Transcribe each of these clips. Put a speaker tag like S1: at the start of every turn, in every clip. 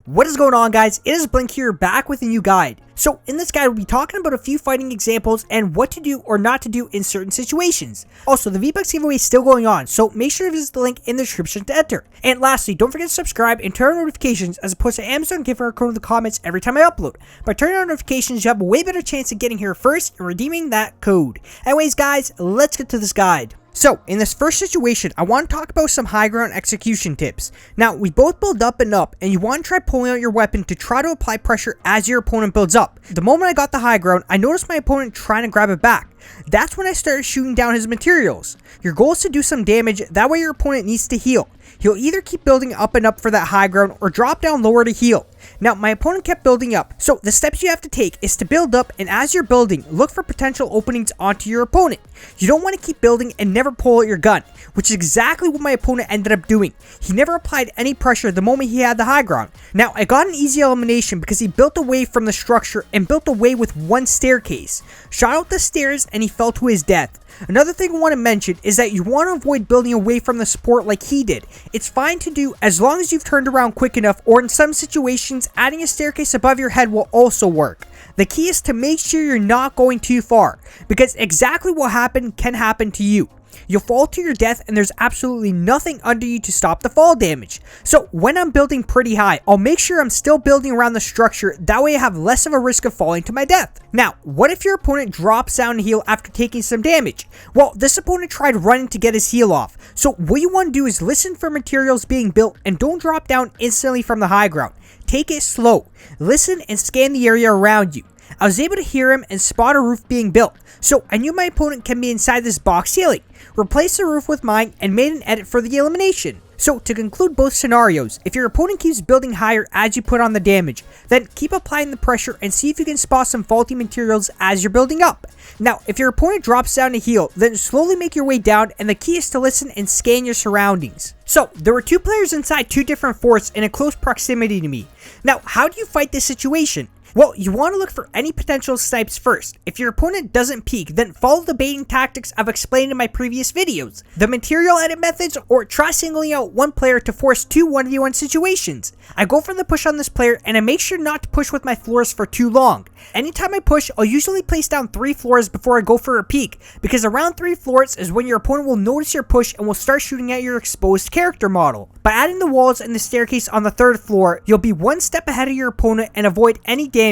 S1: What is going on, guys? It is Blink here, back with a new guide. So in this guide, we'll be talking about a few fighting examples and what to do or not to do in certain situations. Also, the V-Bucks giveaway is still going on, so make sure to visit the link in the description to enter. And lastly, don't forget to subscribe and turn on notifications as opposed to Amazon gift code in the comments every time I upload. By turning on notifications, you have a way better chance of getting here first and redeeming that code. Anyways, guys, let's get to this guide. So, in this first situation, I want to talk about some high ground execution tips. Now, we both build up and up, and you want to try pulling out your weapon to try to apply pressure as your opponent builds up. The moment I got the high ground, I noticed my opponent trying to grab it back. That's when I started shooting down his materials. Your goal is to do some damage, that way your opponent needs to heal. He'll either keep building up and up for that high ground or drop down lower to heal. Now, my opponent kept building up, so the steps you have to take is to build up, and as you're building, look for potential openings onto your opponent. You don't want to keep building and never pull out your gun, which is exactly what my opponent ended up doing. He never applied any pressure the moment he had the high ground. Now, I got an easy elimination because he built away from the structure and built away with one staircase. Shot out the stairs and he fell to his death. Another thing I want to mention is that you want to avoid building away from the support like he did. It's fine to do as long as you've turned around quick enough, or in some situations, adding a staircase above your head will also work. The key is to make sure you're not going too far, because exactly what happened can happen to you. You'll fall to your death and there's absolutely nothing under you to stop the fall damage. So when I'm building pretty high, I'll make sure I'm still building around the structure, that way I have less of a risk of falling to my death. Now, what if your opponent drops down to heal after taking some damage? Well, this opponent tried running to get his heal off. So what you want to do is listen for materials being built and don't drop down instantly from the high ground. Take it slow. Listen and scan the area around you. I was able to hear him and spot a roof being built, so I knew my opponent can be inside this box ceiling. Replaced the roof with mine and made an edit for the elimination. So to conclude both scenarios, if your opponent keeps building higher as you put on the damage, then keep applying the pressure and see if you can spot some faulty materials as you're building up. Now, if your opponent drops down to heal, then slowly make your way down, and the key is to listen and scan your surroundings. So, there were two players inside two different forts in a close proximity to me. Now, how do you fight this situation? Well, you want to look for any potential snipes first. If your opponent doesn't peek, then follow the baiting tactics I've explained in my previous videos, the material edit methods, or try singling out one player to force two 1v1 situations. I go for the push on this player, and I make sure not to push with my floors for too long. Anytime I push, I'll usually place down 3 floors before I go for a peek, because around 3 floors is when your opponent will notice your push and will start shooting at your exposed character model. By adding the walls and the staircase on the 3rd floor, you'll be one step ahead of your opponent and avoid any damage.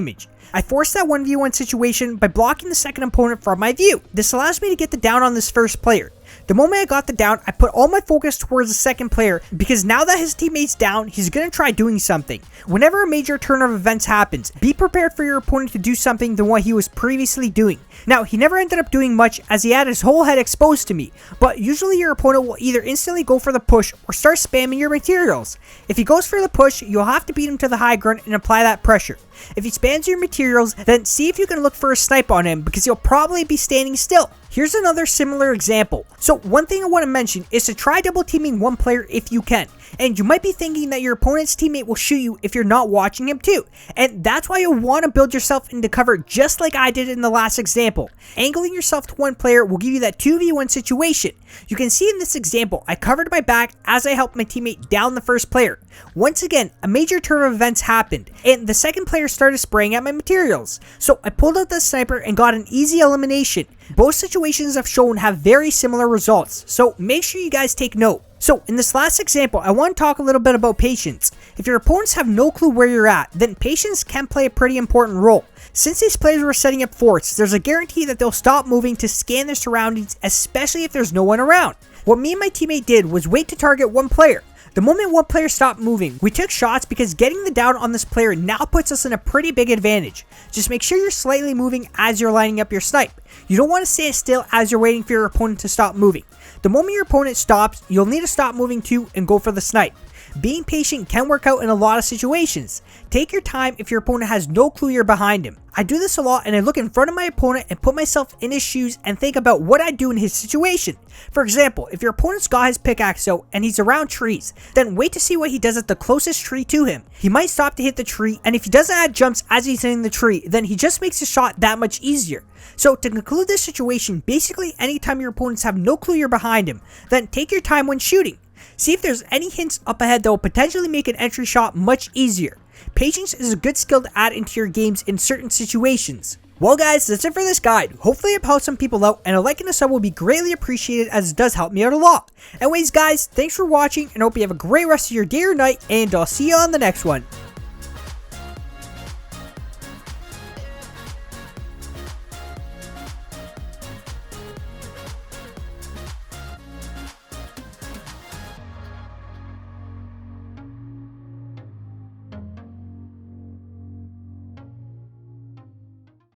S1: I forced that 1v1 situation by blocking the second opponent from my view. This allows me to get the down on this first player. The moment I got the down, I put all my focus towards the second player, because now that his teammate's down, he's going to try doing something. Whenever a major turn of events happens, be prepared for your opponent to do something than what he was previously doing. Now, he never ended up doing much as he had his whole head exposed to me, but usually your opponent will either instantly go for the push or start spamming your materials. If he goes for the push, you'll have to beat him to the high ground and apply that pressure. If he spams your materials, then see if you can look for a snipe on him, because he'll probably be standing still. Here's another similar example. So one thing I want to mention is to try double teaming one player if you can. And you might be thinking that your opponent's teammate will shoot you if you're not watching him too. And that's why you'll want to build yourself into cover just like I did in the last example. Angling yourself to one player will give you that 2v1 situation. You can see in this example, I covered my back as I helped my teammate down the first player. Once again, a major turn of events happened, and the second player started spraying at my materials. So I pulled out the sniper and got an easy elimination. Both situations I've shown have very similar results, so make sure you guys take note. So in this last example, I want to talk a little bit about patience. If your opponents have no clue where you're at, then patience can play a pretty important role. Since these players were setting up forts, there's a guarantee that they'll stop moving to scan their surroundings, especially if there's no one around. What me and my teammate did was wait to target one player. The moment one player stopped moving, we took shots, because getting the down on this player now puts us in a pretty big advantage. Just make sure you're slightly moving as you're lining up your snipe. You don't want to stand still as you're waiting for your opponent to stop moving. The moment your opponent stops, you'll need to stop moving too and go for the snipe. Being patient can work out in a lot of situations. Take your time if your opponent has no clue you're behind him. I do this a lot, and I look in front of my opponent and put myself in his shoes and think about what I'd do in his situation. For example, if your opponent's got his pickaxe out and he's around trees, then wait to see what he does at the closest tree to him. He might stop to hit the tree, and if he doesn't add jumps as he's hitting the tree, then he just makes the shot that much easier. So to conclude this situation, basically anytime your opponents have no clue you're behind him, then take your time when shooting. See if there's any hints up ahead that will potentially make an entry shot much easier. Patience is a good skill to add into your games in certain situations. Well guys, that's it for this guide. Hopefully it helps some people out, and a like and a sub will be greatly appreciated as it does help me out a lot. Anyways guys, thanks for watching, and hope you have a great rest of your day or night, and I'll see you on the next one.